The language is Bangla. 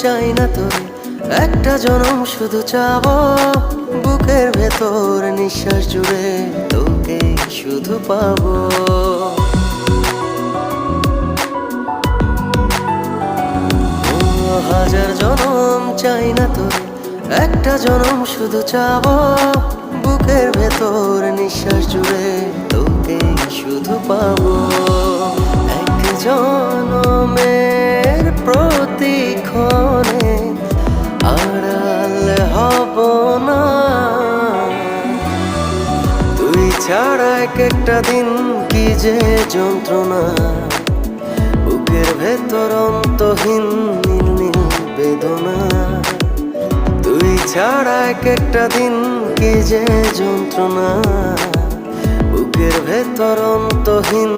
চাই না তোরে, একটা জনম শুধু চাবো। বুকের ভেতর নিঃশ্বাস জুড়ে তোকে শুধু পাবো। হাজার জনম চাই না তোরে, একটা জনম শুধু চাবো। বুকের ভেতর নিঃশ্বাস জুড়ে তোকে শুধু পাবো। এক জনমের প্রতিক্ষণে আড়াল হব না। তুই ছাড়া এক একটা দিন কি যে যন্ত্রণা। বুকের ভেতর অন্তহীন নীল নীল বেদনা। তুই ছাড়া এক একটা দিন কি যে যন্ত্রণা। বুকের ভেতর অন্তহীন